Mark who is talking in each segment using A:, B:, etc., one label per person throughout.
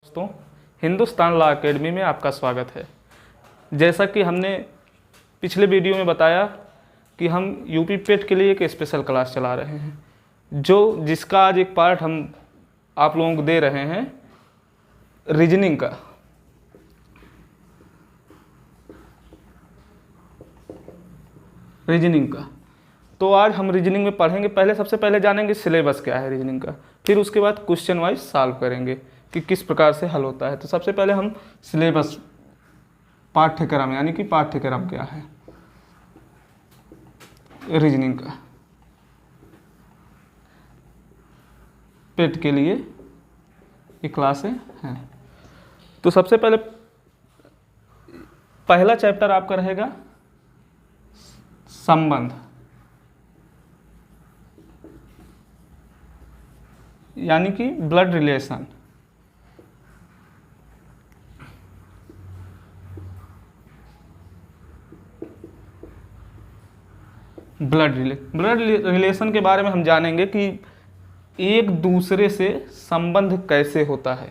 A: दोस्तों, Hindustan law academy में आपका स्वागत है। जैसा कि हमने पिछले वीडियो में बताया कि हम यूपी पेट के लिए एक स्पेशल क्लास चला रहे हैं, जिसका आज एक पार्ट हम आप लोगों को दे रहे हैं रीजनिंग का। तो आज हम रीजनिंग में पढ़ेंगे। सबसे पहले जानेंगे सिलेबस क्या है रीजनिंग का, फिर उसके बाद क्वेश्चन वाइज सॉल्व करेंगे कि किस प्रकार से हल होता है। तो सबसे पहले हम सिलेबस, पाठ्यक्रम यानी कि पाठ्यक्रम क्या है रीजनिंग का पेट के लिए ये क्लासें हैं। तो सबसे पहले पहला चैप्टर आपका रहेगा संबंध, यानी कि ब्लड रिलेशन। ब्लड रिलेशन के बारे में हम जानेंगे कि एक दूसरे से संबंध कैसे होता है।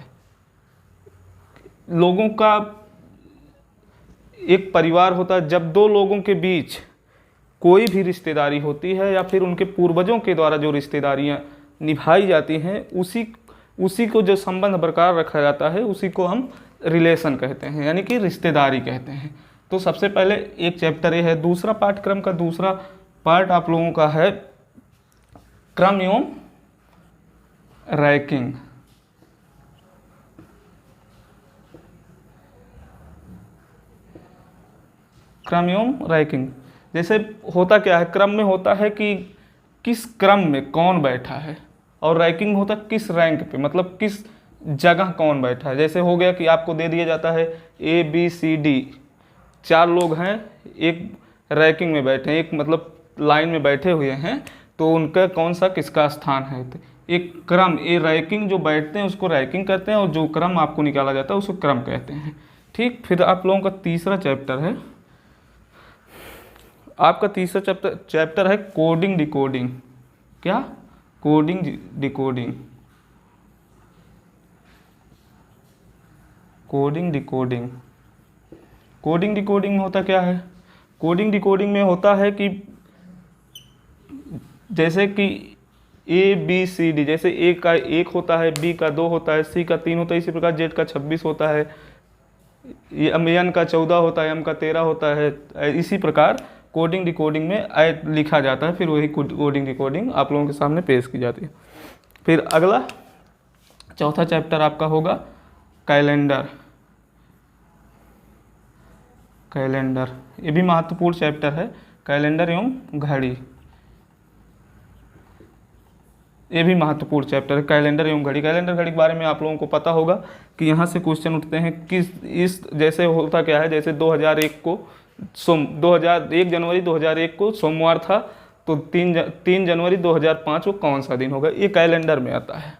A: लोगों का एक परिवार होता है, जब दो लोगों के बीच कोई भी रिश्तेदारी होती है या फिर उनके पूर्वजों के द्वारा जो रिश्तेदारियां निभाई जाती हैं, उसी को जो संबंध बरकरार रखा जाता है उसी को हम रिलेशन कहते हैं, यानी कि रिश्तेदारी कहते हैं। तो सबसे पहले एक चैप्टर ये है। दूसरा पाठ्यक्रम का दूसरा पार्ट आप लोगों का है क्रम एवं रैंकिंग। क्रम एवं रैंकिंग जैसे होता क्या है, क्रम में होता है कि किस क्रम में कौन बैठा है, और रैंकिंग होता है किस रैंक पे, मतलब किस जगह कौन बैठा है। जैसे हो गया कि आपको दे दिया जाता है ABCD, 4 लोग हैं, एक रैंकिंग में बैठे हैं, एक मतलब लाइन में बैठे हुए हैं, तो उनका कौन सा किसका स्थान है। एक क्रम, ये रैंकिंग जो बैठते हैं उसको रैंकिंग कहते हैं, और जो क्रम आपको निकाला जाता है उसको क्रम कहते हैं। ठीक, फिर आप लोगों का तीसरा चैप्टर है, आपका तीसरा चैप्टर है कोडिंग डिकोडिंग। क्या? Coding decoding. Coding decoding coding decoding में होता क्या है? कोडिंग डिकोडिंग में होता है कि जैसे कि ABCD, जैसे A का 1 होता है, B का 2 होता है, C का 3 होता है, इसी प्रकार Z का 26 होता है, N का 14 होता है, M का 13 होता है। इसी प्रकार कोडिंग डिकोडिंग में लिखा जाता है, फिर वही कोडिंग डिकोडिंग आप लोगों के सामने पेश की जाती है। फिर अगला चौथा चैप्टर आपका होगा कैलेंडर। ये भी महत्वपूर्ण चैप्टर है, कैलेंडर एवं घड़ी। ये भी महत्वपूर्ण चैप्टर है, कैलेंडर एवं घड़ी। कैलेंडर घड़ी के बारे में आप लोगों को पता होगा कि यहाँ से क्वेश्चन उठते हैं इस जैसे होता क्या है, जैसे 1 जनवरी 2001 को सोमवार था, तो 3 जनवरी 2005 को कौन सा दिन होगा, ये कैलेंडर में आता है।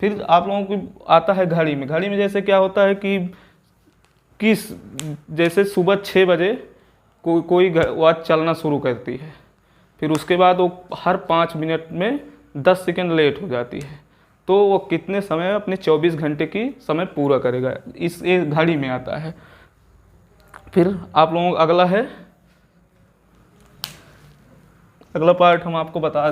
A: फिर आप लोगों को आता है घड़ी में। घड़ी में जैसे क्या होता है कि जैसे सुबह 6 बजे कोई वॉच चलना शुरू करती है, फिर उसके बाद वो हर 5 मिनट में 10 सेकंड लेट हो जाती है, तो वो कितने समय में अपने 24 घंटे की समय पूरा करेगा, इस घड़ी में आता है। फिर आप लोगों का अगला पार्ट हम आपको बता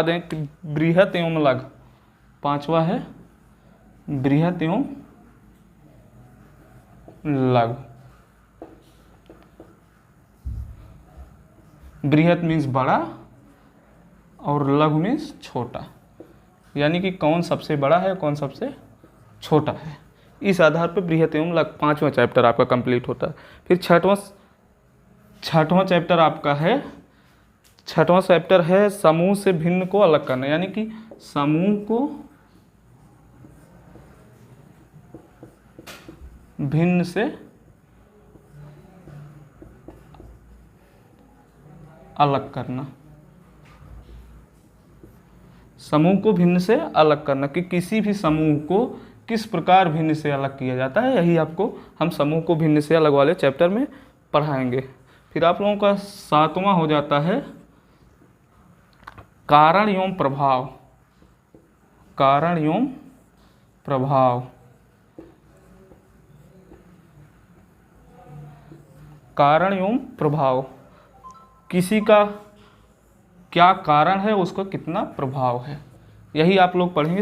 A: दें, कि बृहत एवं लघु। 5वां है बृहत एवं लघु। बृहत मीन्स बड़ा और लघु मीन्स छोटा, यानी कि कौन सबसे बड़ा है कौन सबसे छोटा है। इस आधार पर बृहत एवं लघु 5वां चैप्टर आपका कंप्लीट होता है। फिर छठवां चैप्टर आपका है, छठवां चैप्टर है समूह से भिन्न को अलग करना, यानी कि समूह को भिन्न से अलग करना। समूह को भिन्न से अलग करना कि किसी भी समूह को किस प्रकार भिन्न से अलग किया जाता है, यही आपको हम समूह को भिन्न से अलग वाले चैप्टर में पढ़ाएंगे। फिर आप लोगों का 7वां हो जाता है कारण एवं प्रभाव। कारण एवं प्रभाव। कारण एवं प्रभाव, किसी का क्या कारण है, उसका कितना प्रभाव है, यही आप लोग पढ़ेंगे।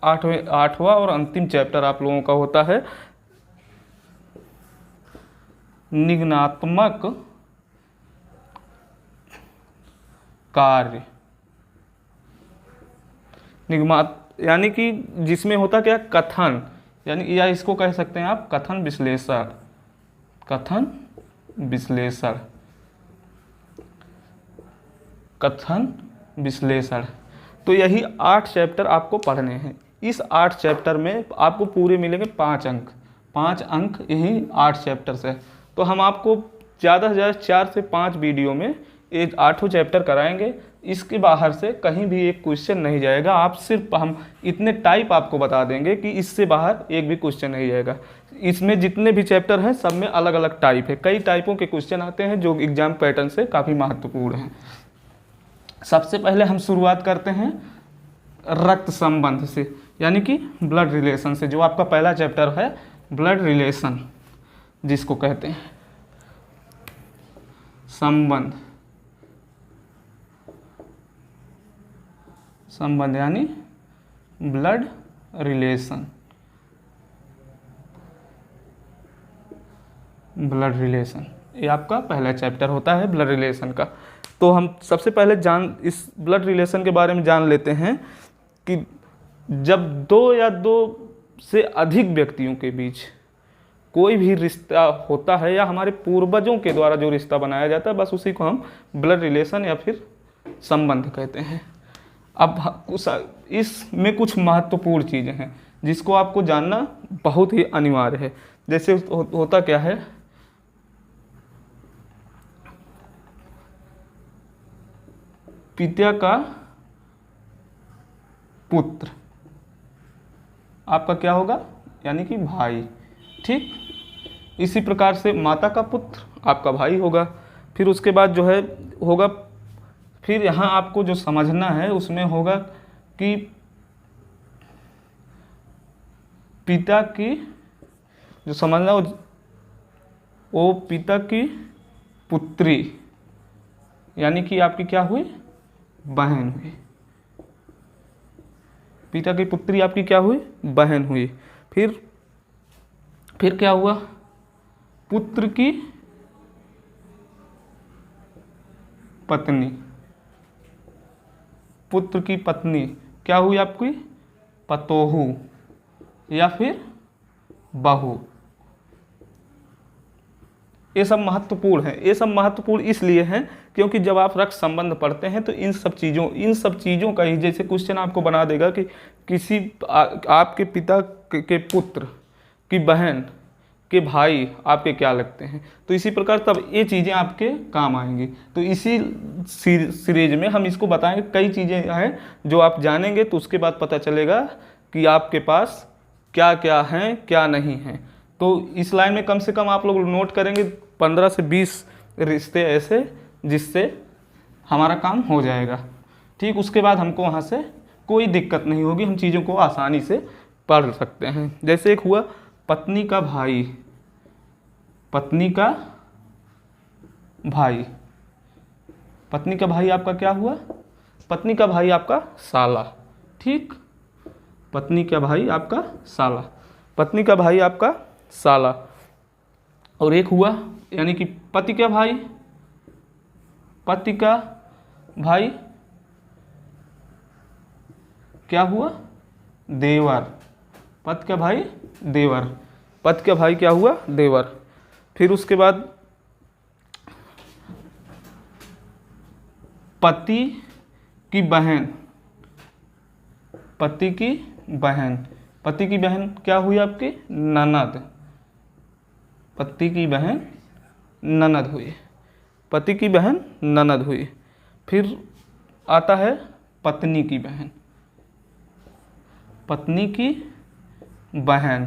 A: 8वां और अंतिम चैप्टर आप लोगों का होता है निगमनात्मक कार्य। यानी कि जिसमें होता क्या, कथन, यानी या इसको कह सकते हैं आप कथन विश्लेषण। कथन विश्लेषण। कथन विश्लेषण। तो यही 8 चैप्टर आपको पढ़ने हैं। इस 8 चैप्टर में आपको पूरे मिलेंगे 5 अंक। 5 अंक यही 8 चैप्टर से। तो हम आपको ज़्यादा से ज़्यादा 4 से 5 वीडियो में ये 8 चैप्टर कराएंगे। इसके बाहर से कहीं भी एक क्वेश्चन नहीं जाएगा। आप सिर्फ हम इतने टाइप आपको बता देंगे कि इससे बाहर एक भी क्वेश्चन नहीं जाएगा। इसमें जितने भी चैप्टर हैं सब में अलग अलग टाइप है। कई टाइपों के क्वेश्चन आते हैं जो एग्जाम पैटर्न से काफ़ी महत्वपूर्ण हैं। सबसे पहले हम शुरुआत करते हैं रक्त संबंध से, यानी कि ब्लड रिलेशन से। जो आपका पहला चैप्टर है ब्लड रिलेशन, जिसको कहते हैं संबंध। संबंध यानी ब्लड रिलेशन। ब्लड रिलेशन, ये आपका पहला चैप्टर होता है ब्लड रिलेशन का। तो हम सबसे पहले इस ब्लड रिलेशन के बारे में जान लेते हैं कि जब 2 या 2 से अधिक व्यक्तियों के बीच कोई भी रिश्ता होता है, या हमारे पूर्वजों के द्वारा जो रिश्ता बनाया जाता है, बस उसी को हम ब्लड रिलेशन या फिर संबंध कहते हैं। अब इसमें कुछ महत्वपूर्ण चीज़ें हैं जिसको आपको जानना बहुत ही अनिवार्य है। जैसे होता क्या है, पिता का पुत्र आपका क्या होगा, यानी कि भाई। ठीक, इसी प्रकार से माता का पुत्र आपका भाई होगा। फिर उसके बाद जो है होगा, फिर यहाँ आपको जो समझना है उसमें होगा कि पिता की जो समझना वो पिता की पुत्री, यानी कि आपकी क्या हुई, बहन हुई। पिता की पुत्री आपकी क्या हुई, बहन हुई। फिर क्या हुआ, पुत्र की पत्नी। पुत्र की पत्नी क्या हुई आपकी, पतोहू या फिर बहू। ये सब महत्वपूर्ण है। ये सब महत्वपूर्ण इसलिए हैं क्योंकि जब आप रक्त संबंध पढ़ते हैं तो इन सब चीज़ों का ही, जैसे क्वेश्चन आपको बना देगा कि किसी आपके पिता के पुत्र की बहन के भाई आपके क्या लगते हैं, तो इसी प्रकार तब ये चीज़ें आपके काम आएंगी। तो इसी सीरीज में हम इसको बताएंगे। कई चीज़ें हैं जो आप जानेंगे तो उसके बाद पता चलेगा कि आपके पास क्या क्या हैं क्या नहीं हैं। तो इस लाइन में कम से कम आप लोग नोट करेंगे 15 से 20 रिश्ते ऐसे जिससे हमारा काम हो जाएगा। ठीक, उसके बाद हमको वहाँ से कोई दिक्कत नहीं होगी, हम चीज़ों को आसानी से पढ़ सकते हैं। जैसे एक हुआ पत्नी का भाई। पत्नी का भाई, पत्नी का भाई आपका क्या हुआ, पत्नी का भाई आपका साला। ठीक, पत्नी का भाई आपका साला, पत्नी का भाई आपका साला। और एक हुआ यानी कि पति का भाई, पति का भाई क्या हुआ, देवर। पति का भाई देवर, पति का भाई क्या हुआ, देवर। फिर उसके बाद पति की बहन, पति की बहन, पति की बहन क्या हुई आपकी, ननद। पति की बहन ननद हुई, पति की बहन ननद हुई। फिर आता है पत्नी की बहन, पत्नी की बहन,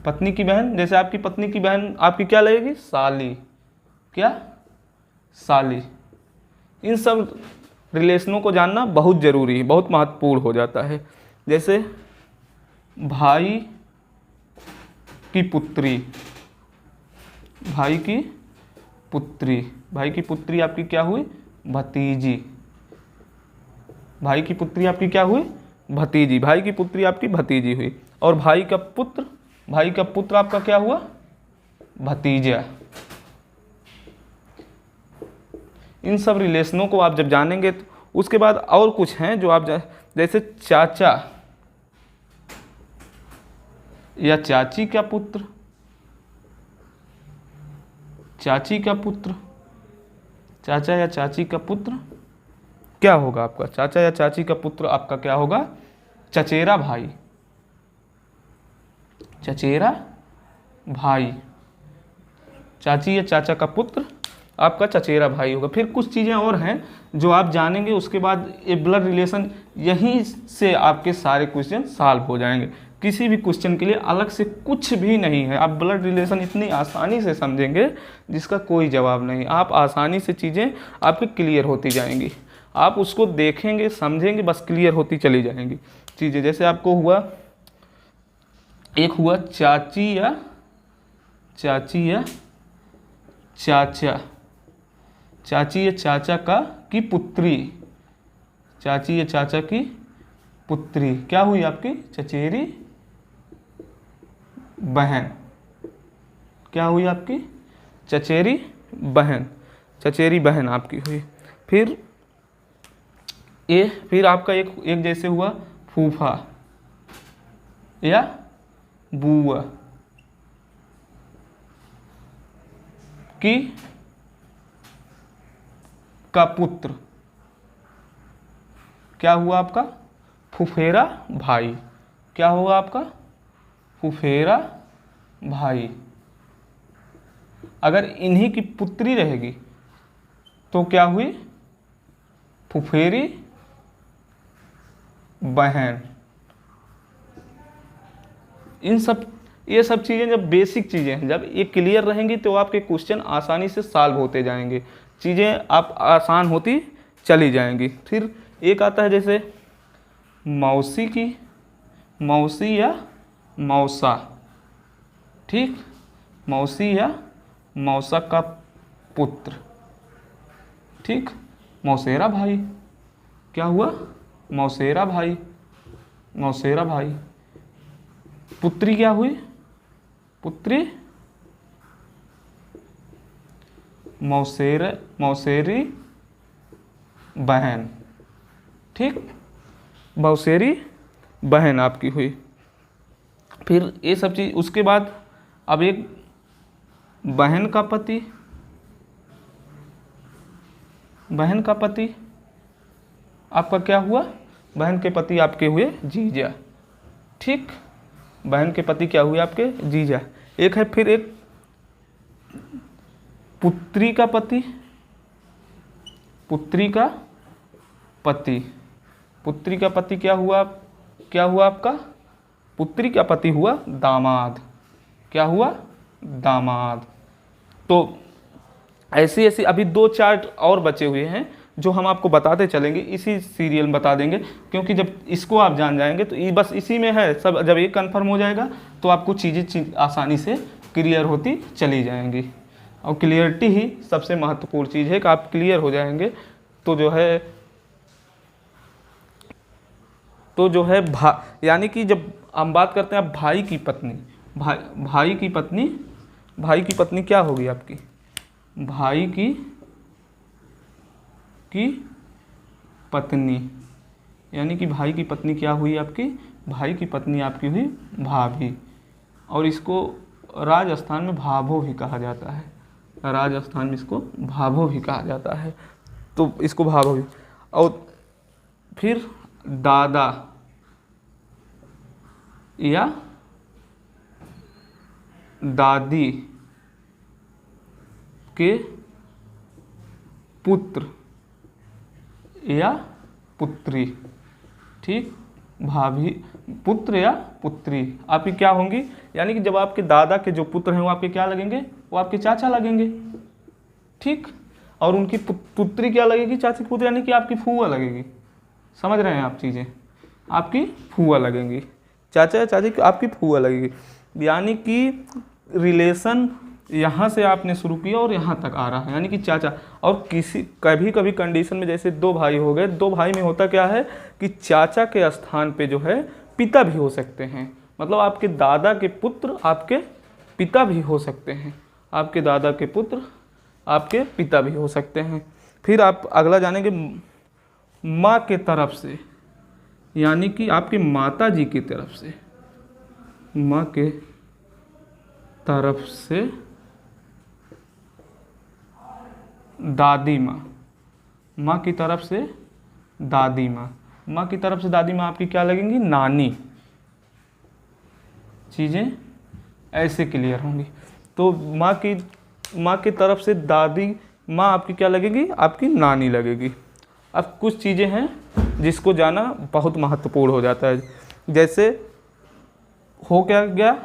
A: पत्नी की बहन, जैसे आपकी पत्नी की बहन आपकी क्या लगेगी, साली, क्या, साली। इन सब रिलेशनों को जानना बहुत ज़रूरी है, बहुत महत्वपूर्ण हो जाता है। जैसे भाई की पुत्री, भाई की पुत्री, भाई की पुत्री आपकी क्या हुई, भतीजी, भाई की पुत्री आपकी क्या हुई, भतीजी, भाई की पुत्री आपकी भतीजी हुई। और भाई का पुत्र, भाई का पुत्र आपका क्या हुआ, भतीजा। इन सब रिलेशनों को आप जब जानेंगे तो उसके बाद और कुछ हैं जो आप जैसे चाचा या चाची का पुत्र, चाची का पुत्र, चाचा या चाची का पुत्र क्या होगा आपका, चाचा या चाची का पुत्र आपका क्या होगा, चचेरा भाई, चचेरा भाई। चाची या चाचा का पुत्र आपका चचेरा भाई होगा। फिर कुछ चीज़ें और हैं जो आप जानेंगे, उसके बाद ये ब्लड रिलेशन, यहीं से आपके सारे क्वेश्चन सॉल्व हो जाएंगे। किसी भी क्वेश्चन के लिए अलग से कुछ भी नहीं है, आप ब्लड रिलेशन इतनी आसानी से समझेंगे जिसका कोई जवाब नहीं। आप आसानी से चीज़ें आपकी क्लियर होती जाएंगी, आप उसको देखेंगे समझेंगे, बस क्लियर होती चली जाएंगी चीज़ें। जैसे आपको हुआ, एक हुआ चाची या चाचा, चाची या चाचा की पुत्री, चाची या चाचा की पुत्री क्या हुई आपकी, चचेरी बहन, क्या हुई आपकी, चचेरी बहन, चचेरी बहन आपकी हुई। फिर आपका एक जैसे हुआ फूफा या बुआ का पुत्र क्या हुआ आपका, फुफेरा भाई, क्या हुआ आपका, फुफेरा भाई। अगर इन्हीं की पुत्री रहेगी तो क्या हुई, फुफेरी बहन। ये सब चीज़ें जब बेसिक चीज़ें हैं, जब ये क्लियर रहेंगी तो आपके क्वेश्चन आसानी से सॉल्व होते जाएंगे, चीज़ें आप आसान होती चली जाएंगी। फिर एक आता है जैसे मौसी या मौसा, ठीक, मौसी या मौसा का पुत्र, ठीक, मौसेरा भाई, क्या हुआ, मौसेरा भाई, मौसेरा भाई। पुत्री क्या हुई, पुत्री मौसेरी बहन, ठीक, मौसेरी बहन आपकी हुई। फिर ये सब चीज़, उसके बाद अब एक बहन का पति, बहन का पति आपका क्या हुआ, बहन के पति आपके हुए जीजा, ठीक, बहन के पति क्या हुए आपके जीजा। एक है फिर एक पुत्री का पति, पुत्री का पति, पुत्री का पति क्या हुआ आपका, पुत्री का पति हुआ दामाद, क्या हुआ, दामाद। तो ऐसी ऐसी अभी 2 चार्ट और बचे हुए हैं जो हम आपको बताते चलेंगे, इसी सीरियल में बता देंगे, क्योंकि जब इसको आप जान जाएंगे तो बस इसी में है सब। जब ये कंफर्म हो जाएगा तो आपको चीज़ें आसानी से क्लियर होती चली जाएंगी। और क्लियरिटी ही सबसे महत्वपूर्ण चीज़ है कि आप क्लियर हो जाएंगे तो जो है यानी कि जब हम बात करते हैं भाई की पत्नी, भाई की पत्नी क्या होगी आपकी, भाई की पत्नी, यानी कि भाई की पत्नी क्या हुई आपकी, भाई की पत्नी आपकी हुई भाभी। और इसको राजस्थान में भाभो भी कहा जाता है, राजस्थान में इसको भाभो भी कहा जाता है, तो इसको भाभो भी। और फिर दादा या दादी के पुत्र या पुत्री, ठीक, भाभी, पुत्र या पुत्री आपकी क्या होंगी, यानी कि जब आपके दादा के जो पुत्र हैं वो आपके क्या लगेंगे, वो आपके चाचा लगेंगे, ठीक। और उनकी पुत्री क्या लगेगी, चाची की पुत्री, यानी कि आपकी फूआ लगेगी। समझ रहे हैं आप चीज़ें, आपकी फूआ लगेंगी, चाचा या चाची आपकी फूआ लगेगी। यानी कि रिलेशन यहाँ से आपने शुरू किया और यहाँ तक आ रहा है, यानी कि चाचा। और किसी कभी कभी कंडीशन में जैसे दो भाई हो गए, दो भाई में होता क्या है कि चाचा के स्थान पे जो है पिता भी हो सकते हैं, मतलब आपके दादा के पुत्र आपके पिता भी हो सकते हैं, आपके दादा के पुत्र आपके पिता भी हो सकते हैं। फिर आप अगला जानेंगे माँ के तरफ से, यानी कि आपके माता जी की तरफ से, माँ के तरफ से दादी माँ, माँ की तरफ से दादी माँ, माँ की तरफ से दादी माँ आपकी क्या लगेंगी, नानी। चीज़ें ऐसे क्लियर होंगी। तो माँ की तरफ से दादी माँ आपकी क्या लगेगी, आपकी नानी लगेगी। अब कुछ चीज़ें हैं जिसको जाना बहुत महत्वपूर्ण हो जाता है, जैसे हो क्या गया,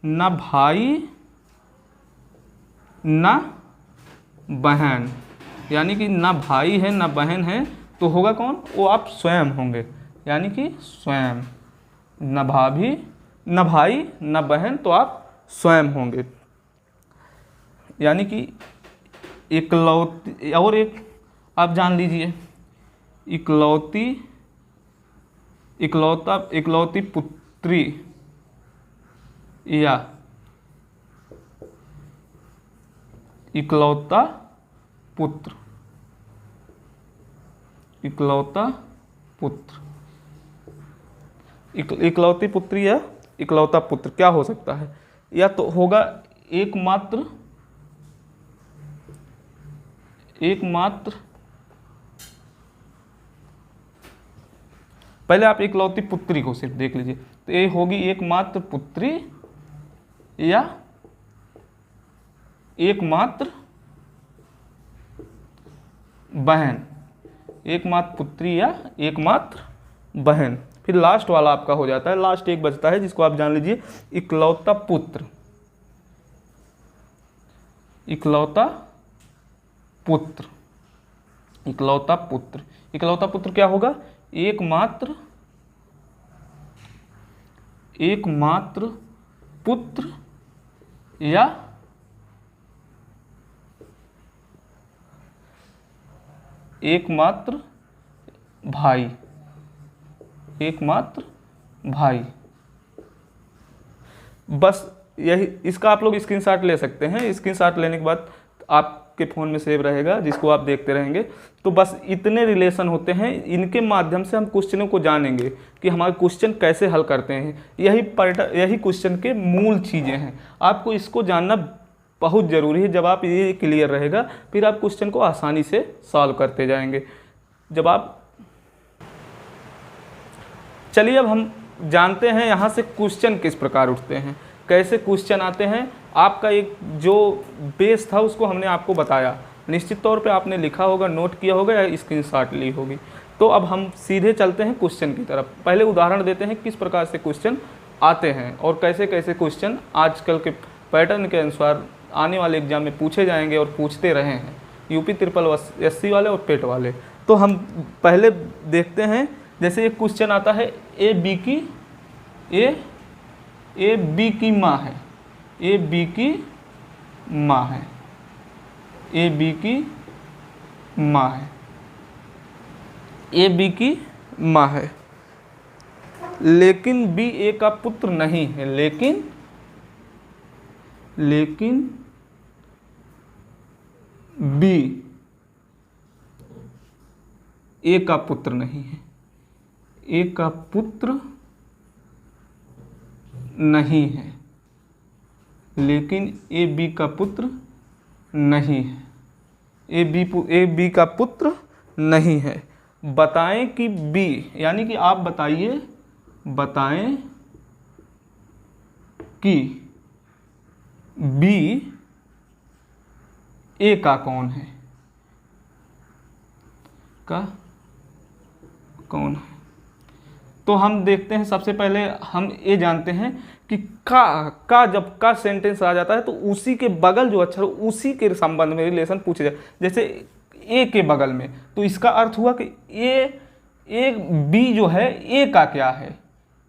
A: ना भाई ना बहन, यानी कि ना भाई है ना बहन है, तो होगा कौन, वो आप स्वयं होंगे, यानी कि स्वयं। ना भाभी ना भाई ना बहन, तो आप स्वयं होंगे, यानी कि इकलौती। और एक आप जान लीजिए, इकलौती पुत्री या इकलौता पुत्र, इकलौता पुत्र, इकलौती पुत्री या इकलौता पुत्र क्या हो सकता है, या तो होगा एकमात्र पहले आप इकलौती पुत्री को सिर्फ देख लीजिए, तो ये होगी एकमात्र पुत्री या एकमात्र बहन, एकमात्र पुत्री या एकमात्र बहन। फिर लास्ट वाला आपका हो जाता है, लास्ट एक बचता है जिसको आप जान लीजिए, इकलौता पुत्र, इकलौता पुत्र, इकलौता पुत्र। इकलौता पुत्र क्या होगा, एकमात्र पुत्र या एकमात्र भाई, एकमात्र भाई। बस यही, इसका आप लोग स्क्रीनशॉट ले सकते हैं, स्क्रीनशॉट लेने के बाद आपके फ़ोन में सेव रहेगा, जिसको आप देखते रहेंगे। तो बस इतने रिलेशन होते हैं, इनके माध्यम से हम क्वेश्चनों को जानेंगे कि हमारे क्वेश्चन कैसे हल करते हैं। यही क्वेश्चन के मूल चीज़ें हैं, आपको इसको जानना बहुत ज़रूरी है। जब आप ये क्लियर रहेगा, फिर आप क्वेश्चन को आसानी से सॉल्व करते जाएंगे। जब आप चलिए अब हम जानते हैं यहाँ से क्वेश्चन किस प्रकार उठते हैं, कैसे क्वेश्चन आते हैं। आपका एक जो बेस था उसको हमने आपको बताया, निश्चित तौर पे आपने लिखा होगा, नोट किया होगा या स्क्रीनशॉट ली होगी। तो अब हम सीधे चलते हैं क्वेश्चन की तरफ। पहले उदाहरण देते हैं किस प्रकार से क्वेश्चन आते हैं और कैसे कैसे क्वेश्चन आजकल के पैटर्न के अनुसार आने वाले एग्जाम में पूछे जाएंगे और पूछते रहे हैं, यूपी SSC वाले और पेट वाले। तो हम पहले देखते हैं, जैसे एक क्वेश्चन आता है, ए बी की माँ है, ए बी की माँ है, ए बी की माँ है, ए बी की माँ है, लेकिन बी ए का पुत्र नहीं है, लेकिन बी ए का पुत्र नहीं है, ए का पुत्र नहीं है, लेकिन ए बी का पुत्र नहीं है, ए बी का पुत्र नहीं है। बताएं कि बी, यानी कि आप बताएं कि बी ए का कौन है, कौन है। तो हम देखते हैं, सबसे पहले हम ये जानते हैं कि का जब का सेंटेंस आ जाता है तो उसी के बगल जो अक्षर उसी के संबंध में रिलेशन पूछे जाए। जैसे ए के बगल में, तो इसका अर्थ हुआ कि ए बी जो है ए का क्या है,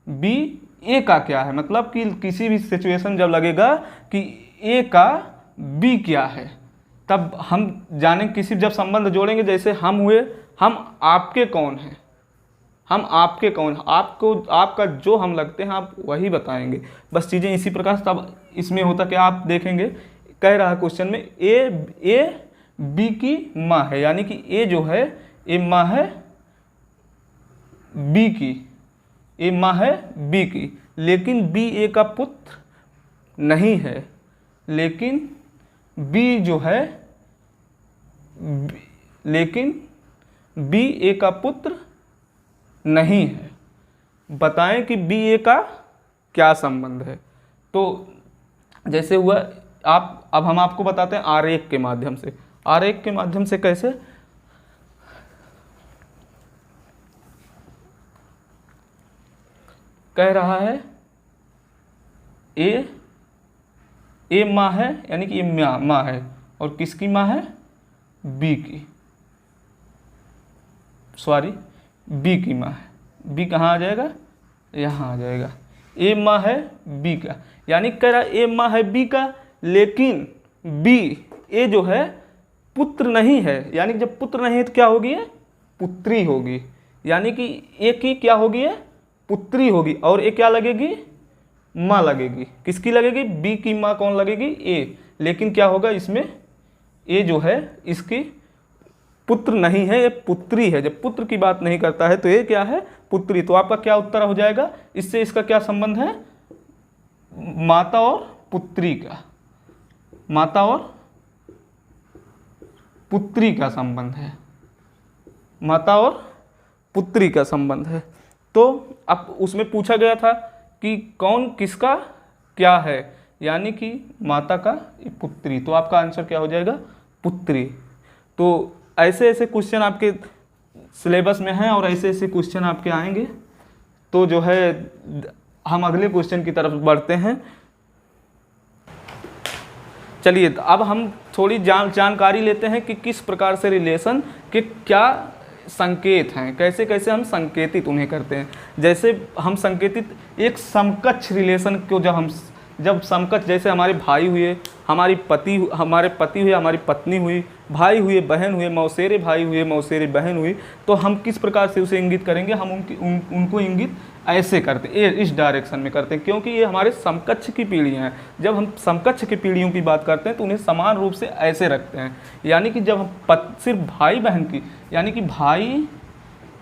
A: बी ए का क्या है, मतलब कि किसी भी सिचुएशन जब लगेगा कि ए का बी क्या है, तब हम जाने किसी जब संबंध जोड़ेंगे, जैसे हम हुए, हम आपके कौन हैं, हम आपके कौन, आपको आपका जो हम लगते हैं आप वही बताएंगे। बस चीज़ें इसी प्रकार से। तब इसमें होता क्या आप देखेंगे, कह रहा है क्वेश्चन में ए बी की माँ है, यानी कि ए जो है ए माँ है बी की, ए माँ है बी की, लेकिन बी ए का पुत्र नहीं है, लेकिन बी जो है लेकिन बी ए का पुत्र नहीं है। बताएं कि बी ए का क्या संबंध है। तो जैसे हुआ, अब हम आपको बताते हैं आरेख के माध्यम से। आरेख के माध्यम से कैसे, कह रहा है ए माँ है, यानी कि ये माँ है, और किसकी माँ है, बी की, सॉरी बी की माँ है। बी कहाँ आ जाएगा, यहाँ आ जाएगा। ए माँ है बी का, यानी कह रहा ए माँ है बी का, लेकिन बी ए जो है पुत्र नहीं है, यानी जब पुत्र नहीं है तो क्या होगी, है पुत्री होगी, यानी कि ए की क्या होगी, है पुत्री होगी, और ए क्या लगेगी, माँ लगेगी। किसकी लगेगी, बी की माँ कौन लगेगी, ए। लेकिन क्या होगा इसमें, ए जो है इसकी पुत्र नहीं है, ये पुत्री है। जब पुत्र की बात नहीं करता है तो ये क्या है, पुत्री। तो आपका क्या उत्तर हो जाएगा, इससे इसका क्या संबंध है, माता और पुत्री का, माता और पुत्री का संबंध है, माता और पुत्री का संबंध है। तो अब उसमें पूछा गया था कि कौन किसका क्या है, यानी कि माता का पुत्री, तो आपका आंसर क्या हो जाएगा, पुत्री। तो ऐसे ऐसे क्वेश्चन आपके सिलेबस में हैं और ऐसे ऐसे क्वेश्चन आपके आएंगे। तो जो है हम अगले क्वेश्चन की तरफ बढ़ते हैं। चलिए अब हम थोड़ी जानकारी लेते हैं कि किस प्रकार से रिलेशन के क्या संकेत हैं, कैसे कैसे हम संकेतित उन्हें करते हैं। जैसे हम संकेतित एक समकक्ष रिलेशन को जब समकक्ष, जैसे हमारे भाई हुए, हमारे पति हुए, हमारी पत्नी हुई, भाई हुए, बहन हुए, मौसेरे भाई हुए, मौसेरे बहन हुई, तो हम किस प्रकार से उसे इंगित करेंगे, हम उनको इंगित ऐसे करते हैं, इस डायरेक्शन में करते हैं, क्योंकि ये हमारे समकक्ष की पीढ़ियाँ हैं। जब हम समकक्ष की पीढ़ियों की बात करते हैं तो उन्हें समान रूप से ऐसे रखते हैं, यानी कि जब हम सिर्फ भाई बहन की, यानी कि भाई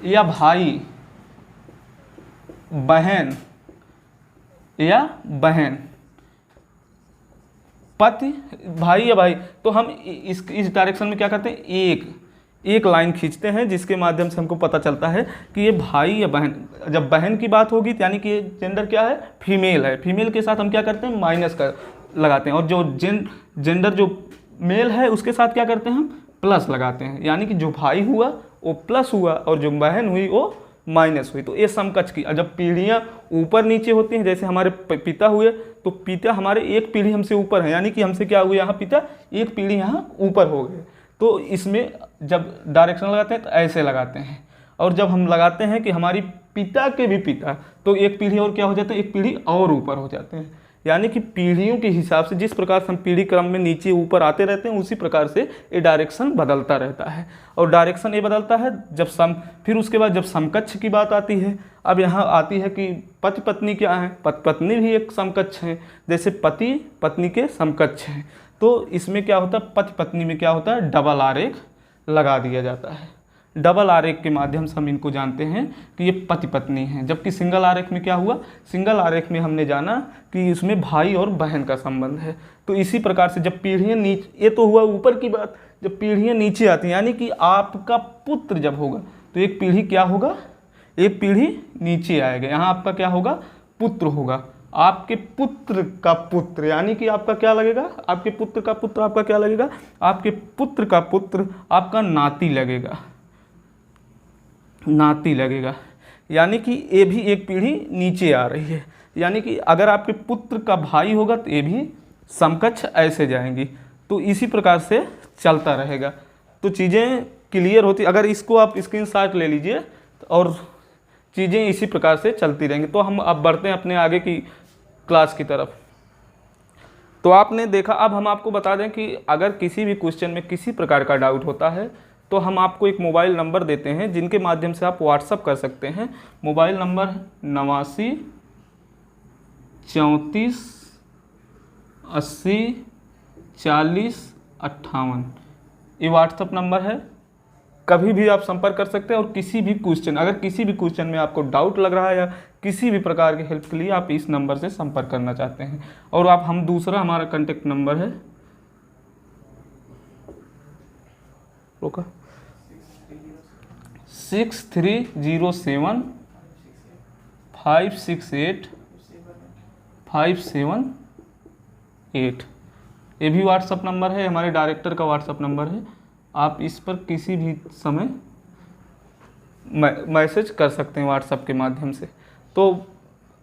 A: या भाई, बहन या बहन, पति, भाई या भाई, तो हम इस डायरेक्शन में क्या करते हैं, एक लाइन खींचते हैं, जिसके माध्यम से हमको पता चलता है कि ये भाई या बहन। जब बहन की बात होगी यानी कि जेंडर क्या है, फीमेल है, फीमेल के साथ हम क्या करते हैं, माइनस कर लगाते हैं, और जो जेंडर जो मेल है उसके साथ क्या करते हैं, हम प्लस लगाते हैं, यानी कि जो भाई हुआ वो प्लस हुआ और जो बहन हुई वो माइनस हुई। तो ये समकक्ष की, जब पीढ़ियाँ ऊपर नीचे होती हैं, जैसे हमारे पिता हुए तो पिता हमारे एक पीढ़ी हमसे ऊपर है, यानी कि हमसे क्या हुआ, यहाँ पिता एक पीढ़ी यहाँ ऊपर हो गए। तो इसमें जब डायरेक्शन लगाते हैं तो ऐसे लगाते हैं, और जब हम लगाते हैं कि हमारी पिता के भी पिता, तो एक पीढ़ी और क्या हो जाता है, एक पीढ़ी और ऊपर हो जाते हैं। यानी कि पीढ़ियों के हिसाब से जिस प्रकार से हम पीढ़ी क्रम में नीचे ऊपर आते रहते हैं, उसी प्रकार से ये डायरेक्शन बदलता रहता है। और डायरेक्शन ये बदलता है जब फिर उसके बाद जब समकक्ष की बात आती है, अब यहाँ आती है कि पति पत्नी क्या है, पत्नी भी एक समकक्ष है, जैसे पति पत्नी के समकक्ष हैं। तो इसमें क्या होता है, पति पत्नी में क्या होता है, डबल आरेख लगा दिया जाता है। डबल आरेख के माध्यम से हम इनको जानते हैं कि ये पति पत्नी हैं। जबकि सिंगल आरेख में क्या हुआ, सिंगल आरेख में हमने जाना कि इसमें भाई और बहन का संबंध है। तो इसी प्रकार से जब पीढ़ियाँ नीचे, ये तो हुआ ऊपर की बात, जब पीढ़ियाँ नीचे आती हैं, यानी कि आपका पुत्र जब होगा तो एक पीढ़ी क्या होगा, एक पीढ़ी नीचे आएगा, यहाँ आपका क्या होगा, पुत्र होगा। आपके पुत्र का पुत्र, यानी कि आपका क्या लगेगा, आपके पुत्र का पुत्र आपका क्या लगेगा, आपके पुत्र का पुत्र आपका नाती लगेगा, नाती लगेगा। यानी कि ए भी एक पीढ़ी नीचे आ रही है। यानी कि अगर आपके पुत्र का भाई होगा तो ए भी समकक्ष ऐसे जाएंगी। तो इसी प्रकार से चलता रहेगा। तो चीज़ें क्लियर होती, अगर इसको आप स्क्रीनशॉट ले लीजिए और चीज़ें इसी प्रकार से चलती रहेंगी। तो हम अब बढ़ते हैं अपने आगे की क्लास की तरफ। तो आपने देखा, अब हम आपको बता दें कि अगर किसी भी क्वेश्चन में किसी प्रकार का डाउट होता है तो हम आपको एक मोबाइल नंबर देते हैं जिनके माध्यम से आप व्हाट्सअप कर सकते हैं। मोबाइल नंबर 89 34 80 40 58, ये व्हाट्सअप नंबर है। कभी भी आप संपर्क कर सकते हैं और किसी भी क्वेश्चन, अगर किसी भी क्वेश्चन में आपको डाउट लग रहा है या किसी भी प्रकार की हेल्प के लिए आप इस नंबर से संपर्क करना चाहते हैं। और आप हम दूसरा हमारा कॉन्टेक्ट नंबर है, रोका 6307 568 578। ये भी व्हाट्सअप नंबर है, हमारे डायरेक्टर का व्हाट्सअप नंबर है। आप इस पर किसी भी समय मैसेज कर सकते हैं व्हाट्सएप के माध्यम से। तो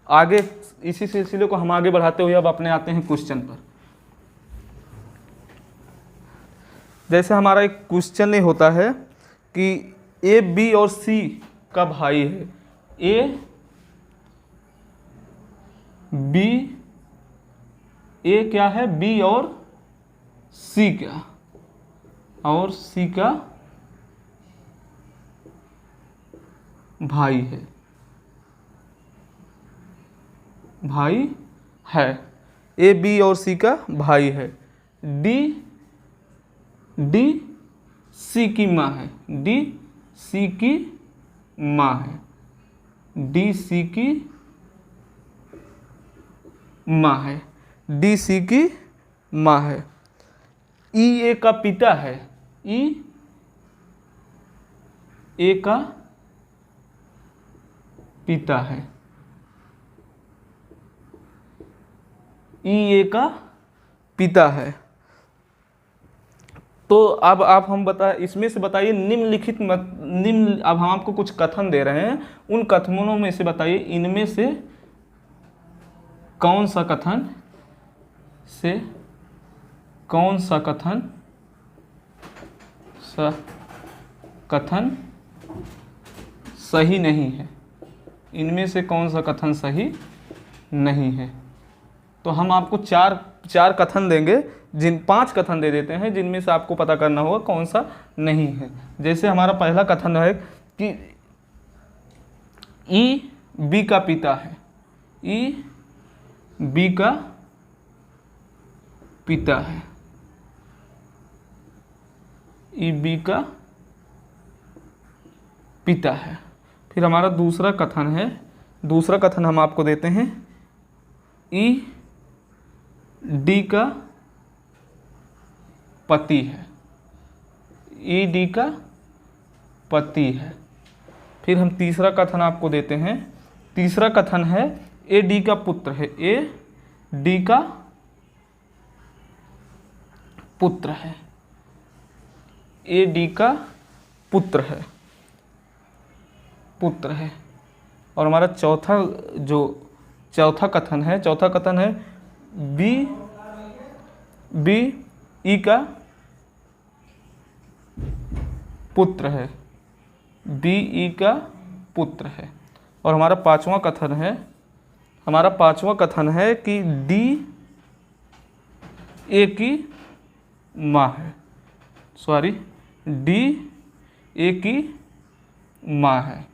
A: आगे इसी सिलसिले को हम आगे बढ़ाते हुए अब अपने आते हैं क्वेश्चन पर। जैसे हमारा एक क्वेश्चन ये होता है कि ए बी और सी का भाई है। ए बी, ए क्या है, बी और सी क्या, और सी का भाई है, भाई है। ए बी और सी का भाई है। डी, डी सी की माँ है, डी सी की माँ है, डी सी की माँ है, डी सी की माँ है। ई ए का पिता है, ई ए का पिता है, ई ए का पिता है। तो अब आप हम इसमें से बताइए निम्नलिखित निम्न, अब हम आपको कुछ कथन दे रहे हैं, उन कथनों में से बताइए इनमें से कौन सा कथन सही नहीं है। इनमें से कौन सा कथन सही नहीं है। तो हम आपको चार कथन देंगे, 5 कथन दे देते हैं जिनमें से आपको पता करना होगा कौन सा नहीं है। जैसे हमारा पहला कथन है कि ई बी का पिता है, ई बी का पिता है, ई बी का पिता है। फिर हमारा दूसरा कथन हम आपको देते हैं, ई डी का पति है, ई डी का पति है। फिर हम तीसरा कथन आपको देते हैं, तीसरा कथन है ए डी का पुत्र है, ए डी का पुत्र है, ए डी का पुत्र है। और हमारा चौथा कथन है बी ई का पुत्र है, बी ई का पुत्र है। और हमारा पांचवा कथन है कि डी ए की माँ है, डी ए की माँ है।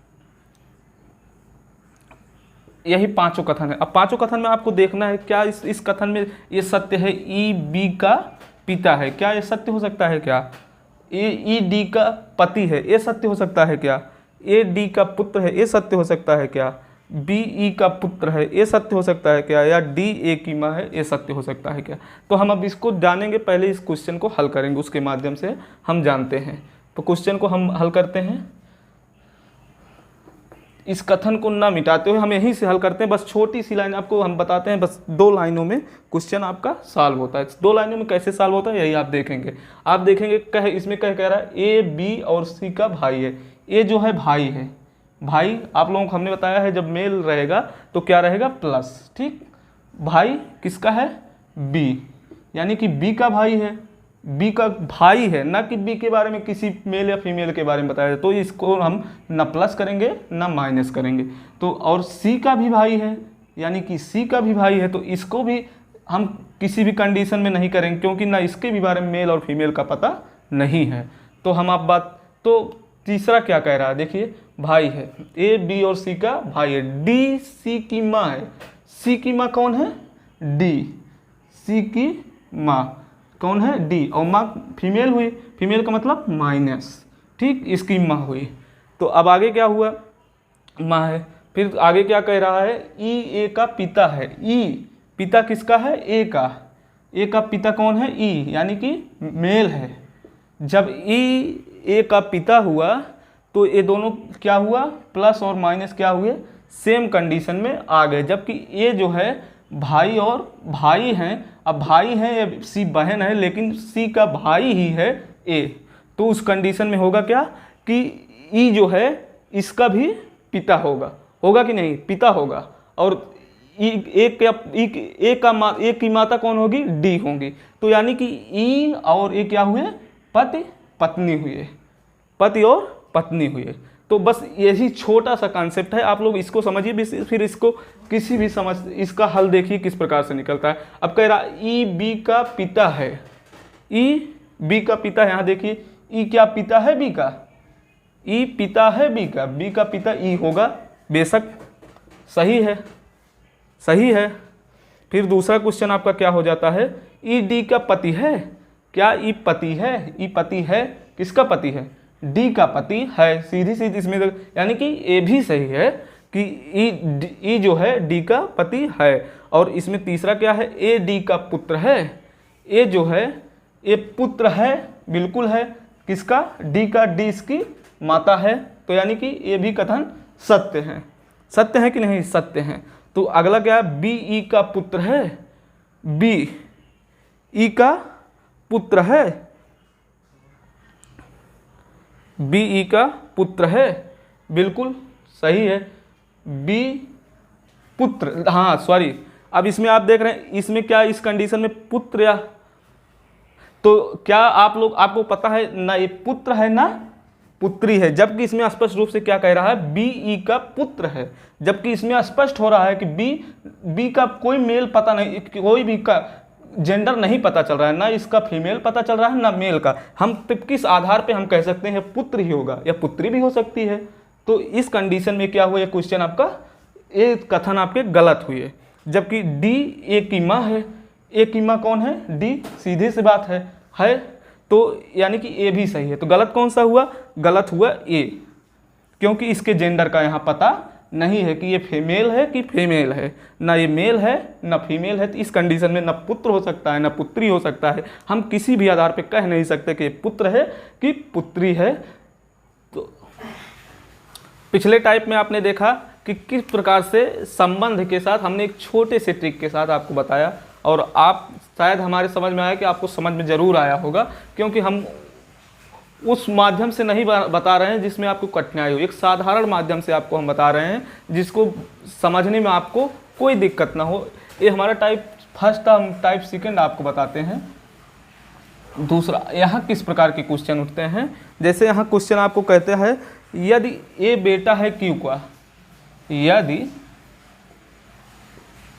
A: यही पांचों कथन है। अब पांचों कथन में आपको देखना है क्या इस कथन में ये सत्य है, ई बी का पिता है, क्या ये सत्य हो सकता है क्या? ई डी का पति है, ये सत्य हो सकता है क्या? ए डी का पुत्र है, ये सत्य हो सकता है क्या? बी ई का पुत्र है, ये सत्य हो सकता है क्या? या डी ए की माँ है, ये सत्य हो सकता है क्या? तो हम अब इसको जानेंगे, पहले इस क्वेश्चन को हल करेंगे, उसके माध्यम से हम जानते हैं। तो क्वेश्चन को हम हल करते हैं, इस कथन को ना मिटाते हुए हम यहीं से हल करते हैं। बस छोटी सी लाइन आपको हम बताते हैं, बस 2 लाइनों में क्वेश्चन आपका सॉल्व होता है। 2 लाइनों में कैसे सॉल्व होता है यही आप देखेंगे। इसमें कह रहा है ए बी और सी का भाई है। ए जो है भाई है, भाई आप लोगों को हमने बताया है जब मेल रहेगा तो क्या रहेगा प्लस, ठीक। भाई किसका है, बी, यानी कि बी का भाई है, बी का भाई है, ना कि बी के बारे में किसी मेल या फीमेल के बारे में बताया जाए, तो इसको हम ना प्लस करेंगे ना माइनस करेंगे। तो और सी का भी भाई है, यानी कि सी का भी भाई है, तो इसको भी हम किसी भी कंडीशन में नहीं करेंगे क्योंकि ना इसके भी बारे में मेल और फीमेल का पता नहीं है। तो हम आप बात, तो तीसरा क्या कह रहा है, देखिए भाई है, ए बी और सी का भाई है, डी सी की माँ है, सी की माँ कौन है, डी, सी की माँ कौन है, डी, और माँ फीमेल हुई, फीमेल का मतलब माइनस, ठीक, इसकी माँ हुई। तो अब आगे क्या हुआ, माँ है, फिर आगे क्या कह रहा है, ई ए का पिता है, ई पिता किसका है, ए का, ए का पिता कौन है, ई, यानी कि मेल है। जब ई ए का पिता हुआ तो ये दोनों क्या हुआ, प्लस और माइनस क्या हुए, सेम कंडीशन में आ गए, जबकि ए जो है भाई और भाई हैं, अब भाई हैं या सी बहन है लेकिन सी का भाई ही है ए, तो उस कंडीशन में होगा क्या कि ई जो है इसका भी पिता होगा, होगा कि नहीं, पिता होगा, और ए की माता कौन होगी, डी होंगी। तो यानी कि ई और ए क्या हुए, पति पत्नी हुए, पति और पत्नी हुए। तो बस यही छोटा सा कॉन्सेप्ट है, आप लोग इसको समझिए, फिर इसको किसी भी समझ, इसका हल देखिए किस प्रकार से निकलता है। अब कह रहा ई बी का पिता है, ई बी का पिता है, यहाँ देखिए ई क्या पिता है बी का, ई पिता है बी का, बी का पिता ई होगा, बेशक सही है, सही है। फिर दूसरा क्वेश्चन आपका क्या हो जाता है, ई डी का पति है, क्या ई पति है, ई पति है, किसका पति है, डी का पति है, सीधी सीधी इसमें, यानी कि ए भी सही है कि ई जो है डी का पति है। और इसमें तीसरा क्या है, ए डी का पुत्र है, ए जो है ए पुत्र है, बिल्कुल है, किसका, डी का, डी इसकी माता है, तो यानी कि ये भी कथन सत्य है, सत्य है कि नहीं, सत्य है। तो अगला क्या है, बी ई का पुत्र है, बी ई का पुत्र है, बी ई का पुत्र है, बिल्कुल सही है, बी पुत्र, हाँ सॉरी, अब इसमें आप देख रहे हैं इसमें क्या, इस कंडीशन में पुत्र या, तो क्या आप लोग, आपको पता है ना ये पुत्र है ना पुत्री है, जबकि इसमें स्पष्ट रूप से क्या कह रहा है, बी ई का पुत्र है, जबकि इसमें स्पष्ट हो रहा है कि बी का कोई मेल पता नहीं, कोई भी का जेंडर नहीं पता चल रहा है, ना इसका फीमेल पता चल रहा है ना मेल का, हम किस आधार पे हम कह सकते हैं पुत्र ही होगा, या पुत्री भी हो सकती है। तो इस कंडीशन में क्या हुआ, ये क्वेश्चन आपका, ये कथन आपके गलत हुए, जबकि डी ए की माँ है, ए की माँ कौन है, डी, सीधी सी बात है, तो यानी कि ए भी सही है। तो गलत कौन सा हुआ, गलत हुआ ए, क्योंकि इसके जेंडर का यहाँ पता नहीं है कि ये फीमेल है कि फीमेल है, ना ये मेल है ना फीमेल है, तो इस कंडीशन में ना पुत्र हो सकता है ना पुत्री हो सकता है, हम किसी भी आधार पे कह नहीं सकते कि ये पुत्र है कि पुत्री है। तो पिछले टाइप में आपने देखा कि किस प्रकार से संबंध के साथ हमने एक छोटे से ट्रिक के साथ आपको बताया, और आप शायद हमारे समझ में आया कि आपको समझ में ज़रूर आया होगा, क्योंकि हम उस माध्यम से नहीं बता रहे हैं जिसमें आपको कठिनाई हो, एक साधारण माध्यम से आपको हम बता रहे हैं जिसको समझने में आपको कोई दिक्कत ना हो। ये हमारा टाइप फर्स्ट था, हम टाइप सेकंड आपको बताते हैं। दूसरा, यहाँ किस प्रकार के क्वेश्चन उठते हैं, जैसे यहाँ क्वेश्चन आपको कहते हैं, यदि ए बेटा है क्यू का, यदि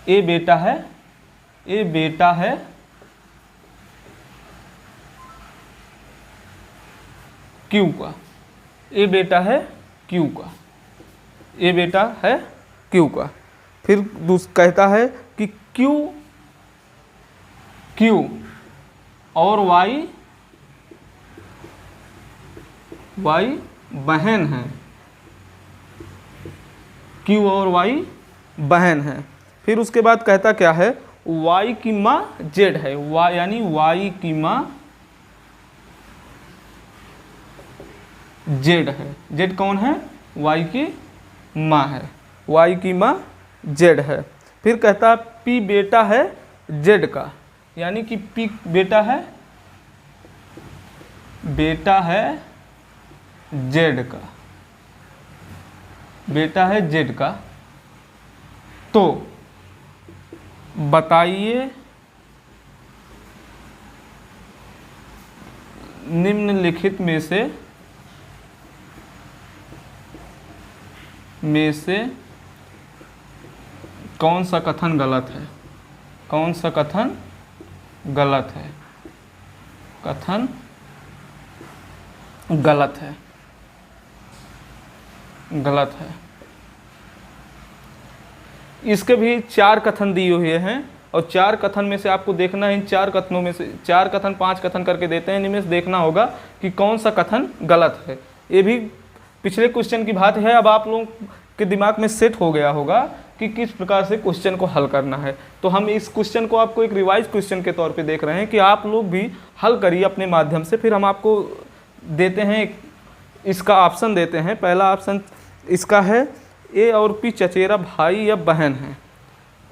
A: ए बेटा है, ए बेटा है क्यू का, ए बेटा है क्यू का, ए बेटा है क्यू का, फिर कहता है कि क्यू क्यू और वाई वाई बहन है, क्यू और वाई बहन है। फिर उसके बाद कहता क्या है, वाई की माँ जेड है, वाई यानी वाई की माँ जेड है, जेड कौन है, वाई की माँ है, वाई की माँ जेड है। फिर कहता पी बेटा है जेड का, यानी कि पी बेटा है जेड का, बेटा है जेड का, तो बताइए निम्नलिखित में से कौन सा कथन गलत है, कौन सा कथन गलत है, कथन गलत है, गलत है। इसके भी 4 कथन दिए हुए हैं और 4 कथन में से आपको देखना है, इन 4 कथनों में से 4 कथन 5 कथन करके देते हैं, इनमें से देखना होगा कि कौन सा कथन गलत है। ये भी पिछले क्वेश्चन की बात है, अब आप लोगों के दिमाग में सेट हो गया होगा कि किस प्रकार से क्वेश्चन को हल करना है। तो हम इस क्वेश्चन को आपको एक रिवाइज क्वेश्चन के तौर पे देख रहे हैं कि आप लोग भी हल करिए अपने माध्यम से। फिर हम आपको देते हैं, इसका ऑप्शन देते हैं। पहला ऑप्शन इसका है ए और पी चचेरा भाई या बहन है।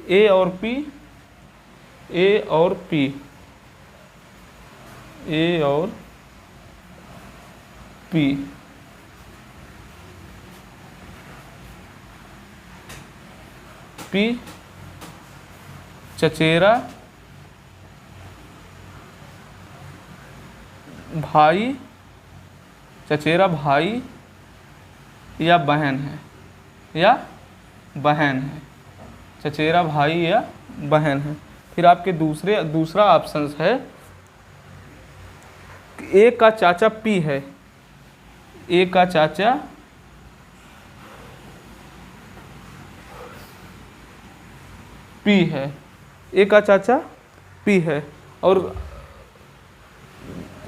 A: ए और पी, ए और पी, ए और पी पी चचेरा भाई, चचेरा भाई या बहन है, या बहन है, चचेरा भाई या बहन है। फिर आपके दूसरा ऑप्शन है ए का चाचा पी है, ए का चाचा पी है, ए का चाचा पी है। और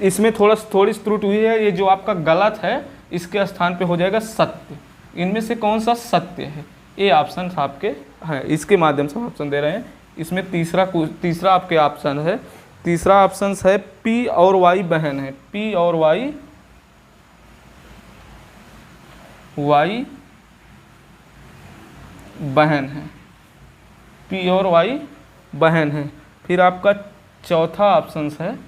A: इसमें थोड़ी त्रुटि हुई है, ये जो आपका गलत है इसके स्थान पे हो जाएगा सत्य। इनमें से कौन सा सत्य है, ये ऑप्शन आपके हैं, इसके माध्यम से हम ऑप्शन दे रहे हैं। इसमें तीसरा आपके ऑप्शन है, तीसरा ऑप्शन है पी और वाई बहन है, पी और वाई बहन है, पी और वाई बहन है। फिर आपका चौथा ऑप्शन है,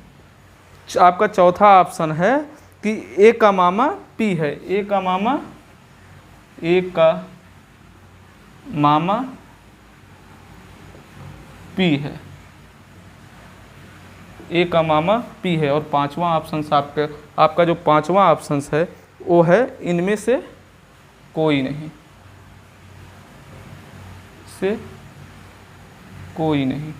A: आपका चौथा ऑप्शन है कि ए का मामा पी है, ए का मामा पी है, ए का मामा पी है। और पांचवा ऑप्शन आपका जो पांचवा ऑप्शन है वो है इनमें से कोई नहीं, से कोई नहीं।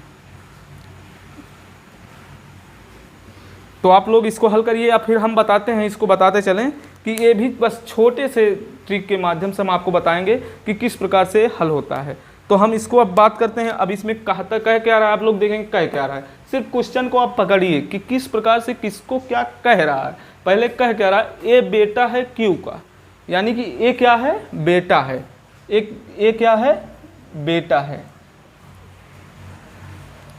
A: तो आप लोग इसको हल करिए या फिर हम बताते हैं, इसको बताते चलें कि ये भी बस छोटे से ट्रिक के माध्यम से हम आपको बताएंगे कि किस प्रकार से हल होता है। तो हम इसको अब बात करते हैं। अब इसमें कह क्या रहा है, आप लोग देखेंगे कह क्या रहा है। सिर्फ क्वेश्चन को आप पकड़िए कि किस प्रकार से किसको क्या कह रहा है। पहले कह क्या रहा है, ए बेटा है क्यू का, यानी कि ए क्या है, बेटा है, ए क्या है, बेटा है,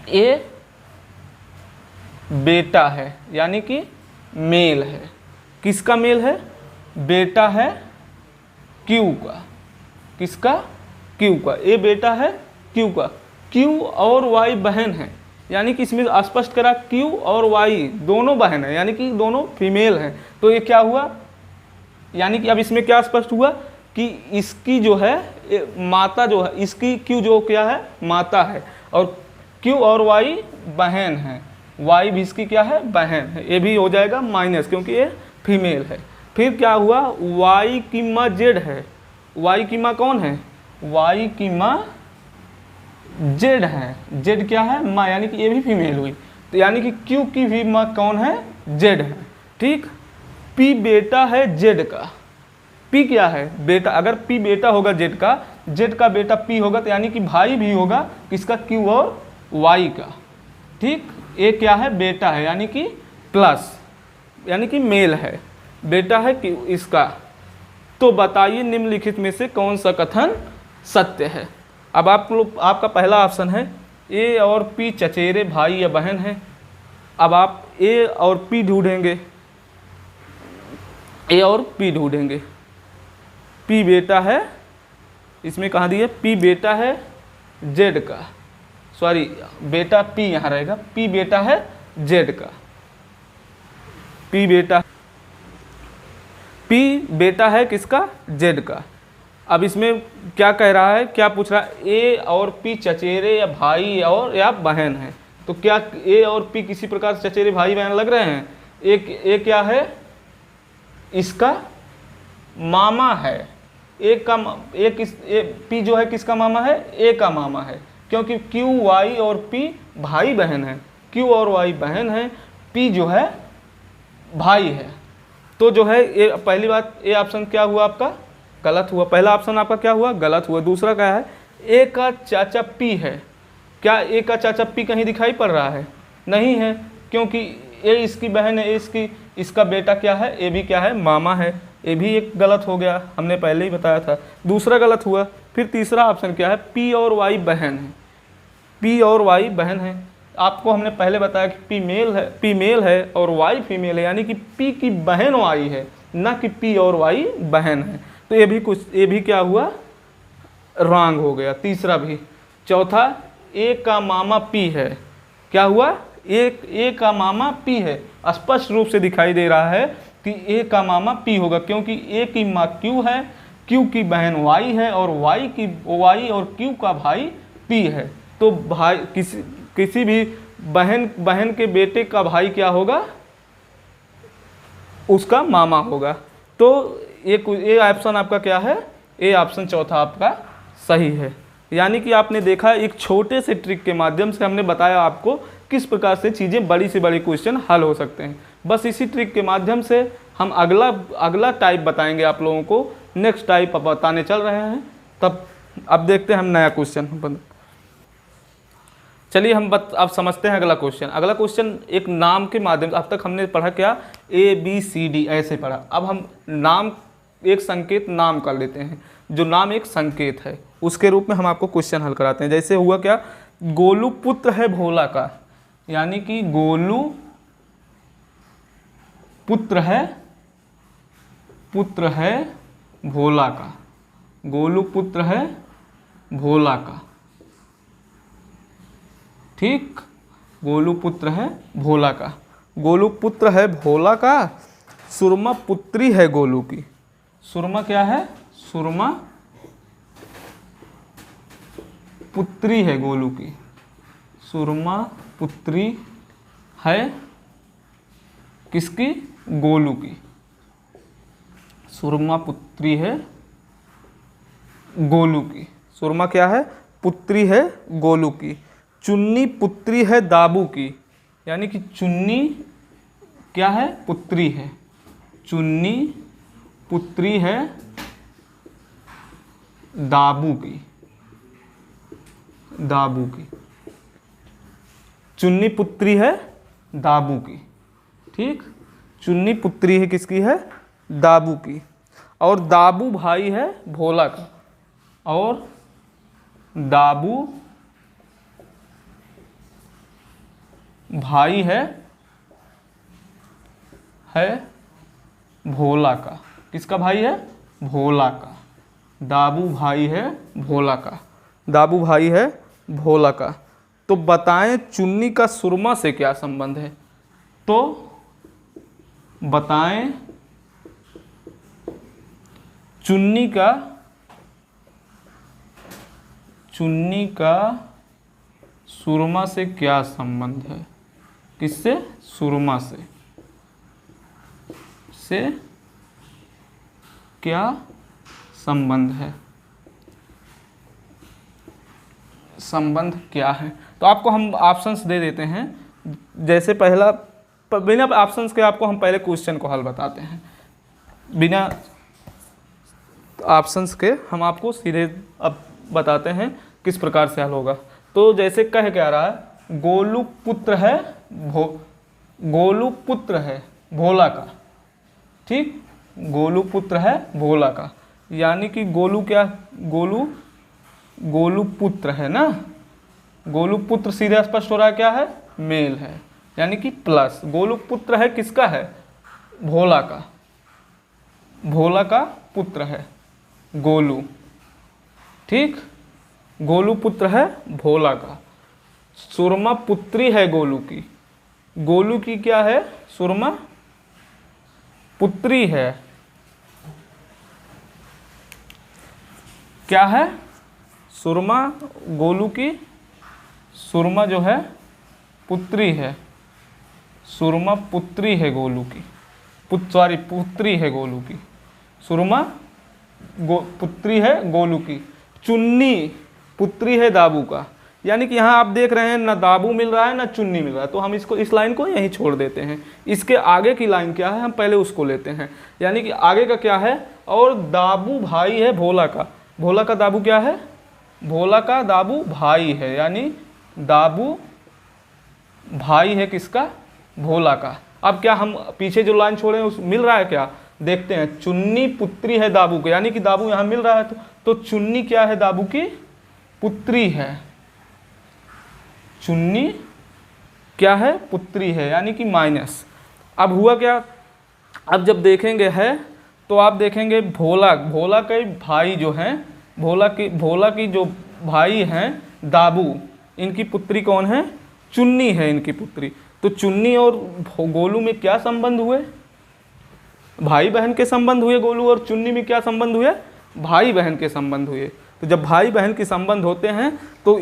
A: ए बेटा है यानी कि मेल है। किसका मेल है, बेटा है क्यू का, किसका, क्यू का, ए बेटा है क्यू का। क्यू और वाई बहन है, यानी कि इसमें स्पष्ट करा क्यू और वाई दोनों बहन है, यानी कि दोनों फीमेल हैं। तो ये क्या हुआ, यानी कि अब इसमें क्या स्पष्ट हुआ कि इसकी जो है माता जो है, इसकी क्यू जो क्या है, माता है, और क्यू और वाई बहन है, वाई भी इसकी क्या है, बहन है। ये भी हो जाएगा माइनस क्योंकि ये फीमेल है। फिर क्या हुआ, वाई की माँ जेड है, वाई की माँ कौन है, वाई की माँ जेड है, जेड क्या है, माँ, यानी कि ये भी फीमेल हुई। तो यानी कि क्यू की भी माँ कौन है, जेड है। ठीक, पी बेटा है जेड का, पी क्या है, बेटा। अगर पी बेटा होगा जेड का, जेड का बेटा पी होगा, तो यानी कि भाई भी होगा किसका, क्यू और वाई का। ठीक, ए क्या है, बेटा है, यानी कि प्लस, यानी कि मेल है, बेटा है कि इसका। तो बताइए निम्नलिखित में से कौन सा कथन सत्य है। अब आप लोग, आपका पहला ऑप्शन है ए और पी चचेरे भाई या बहन है। अब आप ए और पी ढूंढेंगे, ए और पी ढूंढेंगे। पी बेटा है, इसमें कहाँ दिए, पी बेटा है जेड का, सॉरी बेटा पी यहाँ रहेगा, पी बेटा है जेड का, पी बेटा है किसका, जेड का। अब इसमें क्या कह रहा है, क्या पूछ रहा है, ए और पी चचेरे या भाई और या बहन है। तो क्या ए और पी किसी प्रकार से चचेरे भाई बहन लग रहे हैं? ए क्या है, इसका मामा है। पी जो है किसका मामा है? ए का मामा है, क्योंकि क्यू वाई और पी भाई बहन है। क्यू और वाई बहन है, पी जो है भाई है। तो जो है ये पहली बात, ए ऑप्शन क्या हुआ आपका? गलत हुआ। पहला ऑप्शन आपका क्या हुआ? गलत हुआ। दूसरा क्या है, ए का चाचा पी है। क्या ए का चाचा पी कहीं दिखाई पड़ रहा है? नहीं है, क्योंकि ए इसकी बहन है, इसका बेटा क्या है? ए भी क्या है? मामा है। ए भी एक गलत हो गया, हमने पहले ही बताया था। दूसरा गलत हुआ। फिर तीसरा ऑप्शन क्या है? पी और वाई बहन है। पी और वाई बहन है। आपको हमने पहले बताया कि पी मेल है और वाई फीमेल है, यानी कि पी की बहन वाई है, ना कि पी और वाई बहन है। तो ये भी क्या हुआ? रॉन्ग हो गया, तीसरा भी। चौथा, ए का मामा पी है। क्या हुआ? ए का मामा पी है। स्पष्ट रूप से दिखाई दे रहा है कि ए का मामा पी होगा, क्योंकि ए की माँ क्यू है, क्यू की बहन वाई है, और वाई और क्यू का भाई पी है। तो भाई किसी भी बहन के बेटे का भाई क्या होगा? उसका मामा होगा। तो ये ऑप्शन आपका क्या है? ए ऑप्शन चौथा आपका सही है। यानी कि आपने देखा, एक छोटे से ट्रिक के माध्यम से हमने बताया आपको किस प्रकार से चीज़ें बड़ी से बड़ी क्वेश्चन हल हो सकते हैं। बस इसी ट्रिक के माध्यम से हम अगला टाइप बताएंगे आप लोगों को। नेक्स्ट टाइप बताने चल रहे हैं, तब अब देखते हैं हम नया क्वेश्चन। चलिए अब समझते हैं अगला क्वेश्चन। अगला क्वेश्चन एक नाम के माध्यम से, अब तक हमने पढ़ा क्या? ए बी सी डी ऐसे पढ़ा। अब हम नाम, एक संकेत नाम कर लेते हैं। जो नाम एक संकेत है, उसके रूप में हम आपको क्वेश्चन हल कराते हैं। जैसे हुआ क्या, गोलू पुत्र है भोला का, यानी कि गोलू पुत्र है भोला का। गोलू पुत्र है भोला का, ठीक। गोलू पुत्र है भोला का। गोलू पुत्र है भोला का। सुरमा पुत्री है गोलू की। सुरमा क्या है? सुरमा पुत्री है गोलू की। सुरमा पुत्री है किसकी? गोलू की। सुरमा पुत्री है गोलू की। सुरमा क्या है? पुत्री है गोलू की। चुन्नी पुत्री है दाबू की, यानी कि चुन्नी क्या है? पुत्री है। चुन्नी पुत्री है दाबू की। दाबू की। चुन्नी पुत्री है दाबू की, ठीक। चुन्नी पुत्री है किसकी है? दाबू की। और दाबू भाई है भोला का। और दाबू भाई है भोला का। किसका भाई है? भोला का। दाबू भाई है भोला का। दाबू भाई है भोला का। तो बताएं चुन्नी का सुरमा से क्या संबंध है? तो बताएं चुन्नी का सुरमा से क्या संबंध है? किससे? सुरमा से क्या संबंध है? संबंध क्या है? तो आपको हम ऑप्शंस दे देते हैं। जैसे पहला, बिना ऑप्शंस के आपको हम पहले क्वेश्चन को हल बताते हैं। बिना ऑप्शंस के हम आपको सीधे अब बताते हैं किस प्रकार से हल होगा। तो जैसे कह क्या रहा है, गोलू पुत्र है भोला का, ठीक। गोलू पुत्र है भोला का, यानी कि गोलू क्या? गोलू पुत्र है ना। गोलू पुत्र सीधे स्पष्ट हो रहा है क्या है? मेल है, यानी कि प्लस। गोलू पुत्र है किसका है? भोला का। भोला का पुत्र है गोलू, ठीक। गोलू पुत्र है भोला का। सुरमा पुत्री है गोलू की। गोलू की क्या है? सुरमा पुत्री है। क्या है? सुरमा गोलू की, सुरमा जो है पुत्री है, सुरमा पुत्री है गोलू की, पुत्री है गोलू की, सुरमा पुत्री है गोलू की, चुन्नी पुत्री है दाबू का। यानी कि यहाँ आप देख रहे हैं ना दाबू मिल रहा है ना चुन्नी मिल रहा है, तो हम इसको इस लाइन को यहीं छोड़ देते हैं। इसके आगे की लाइन क्या है हम पहले उसको लेते हैं। यानी कि आगे का क्या है? और दाबू भाई है भोला का, भोला का दाबू क्या है? भोला का दाबू भाई है, यानी दाबू भाई है किसका? भोला का। अब क्या हम पीछे जो लाइन छोड़े हैं उस मिल रहा है क्या? देखते हैं। चुन्नी पुत्री है दाबू को, यानी कि दाबू यहाँ मिल रहा है, तो चुन्नी क्या है? दाबू की पुत्री है। चुन्नी क्या है? पुत्री है, यानी कि माइनस। अब हुआ क्या? अब जब देखेंगे है तो आप देखेंगे भोला के भाई जो हैं, भोला की जो भाई हैं दाबू, इनकी पुत्री कौन है? चुन्नी है इनकी पुत्री। तो चुन्नी और गोलू में क्या संबंध हुए? भाई बहन के संबंध हुए। गोलू और चुन्नी में क्या संबंध हुए? भाई बहन के संबंध हुए। तो जब भाई बहन के संबंध होते हैं तो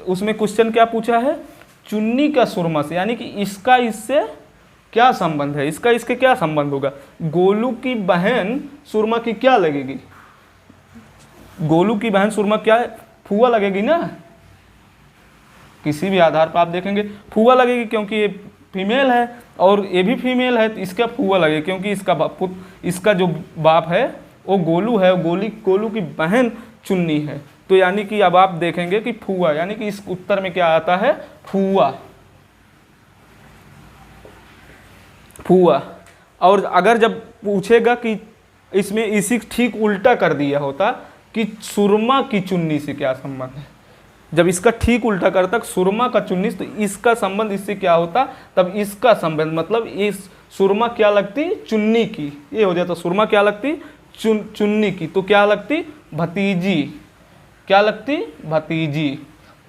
A: उसमें क्वेश्चन क्या पूछा है? चुन्नी का सुरमा से, यानी कि इसका इससे क्या संबंध है? इसका इसके क्या संबंध होगा? गोलू की बहन सुरमा की क्या लगेगी? गोलू की बहन सुरमा क्या है? फुआ लगेगी ना। किसी भी आधार पर आप देखेंगे फुआ लगेगी, क्योंकि ये फीमेल है और ये भी फीमेल है, तो इसका फुआ लगेगी क्योंकि इसका जो बाप है वो गोलू है, गोलू की बहन चुन्नी है। तो यानी कि अब आप देखेंगे कि फुआ, यानी कि इस उत्तर में क्या आता है? फुआ। फुआ। और अगर जब पूछेगा कि इसमें इसी ठीक उल्टा कर दिया होता कि सुरमा की चुन्नी से क्या संबंध है, जब इसका ठीक उल्टा करता सुरमा का चुन्नी, तो इसका संबंध इससे क्या होता? तब इसका संबंध मतलब इस सुरमा क्या लगती? चुन्नी की। ये हो जाता सुरमा क्या लगती? चुन्नी की। तो क्या लगती? भतीजी। क्या लगती? भतीजी।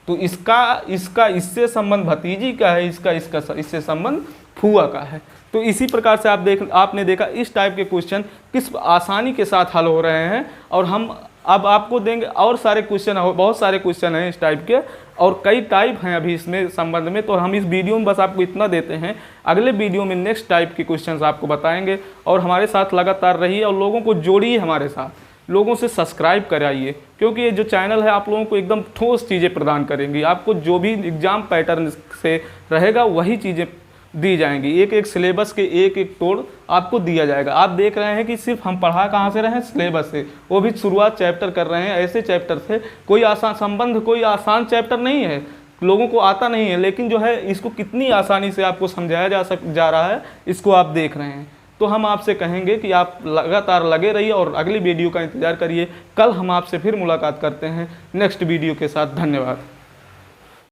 A: तो इसका इससे संबंध भतीजी का है, इसका इससे संबंध फुआ का है। तो इसी प्रकार से आपने देखा इस टाइप के क्वेश्चन किस आसानी के साथ हल हो रहे हैं। और हम अब आपको देंगे और सारे क्वेश्चन, बहुत सारे क्वेश्चन हैं इस टाइप के, और कई टाइप हैं अभी इसमें संबंध में। तो हम इस वीडियो में बस आपको इतना देते हैं। अगले वीडियो में नेक्स्ट टाइप के क्वेश्चंस आपको बताएंगे। और हमारे साथ लगातार रहिए और लोगों को जोड़िए हमारे साथ, लोगों से सब्सक्राइब कराइए, क्योंकि ये जो चैनल है आप लोगों को एकदम ठोस चीज़ें प्रदान करेंगी। आपको जो भी एग्ज़ाम पैटर्न से रहेगा वही चीज़ें दी जाएंगी। एक एक सिलेबस के एक एक तोड़ आपको दिया जाएगा। आप देख रहे हैं कि सिर्फ हम पढ़ा कहाँ से रहे हैं? सिलेबस से, वो भी शुरुआत चैप्टर कर रहे हैं, ऐसे चैप्टर से। कोई आसान चैप्टर नहीं है, लोगों को आता नहीं है, लेकिन जो है इसको कितनी आसानी से आपको समझाया जा रहा है, इसको आप देख रहे हैं। तो हम आपसे कहेंगे कि आप लगातार लगे रहिए और अगली वीडियो का इंतज़ार करिए। कल हम आपसे फिर मुलाकात करते हैं नेक्स्ट वीडियो के साथ। धन्यवाद।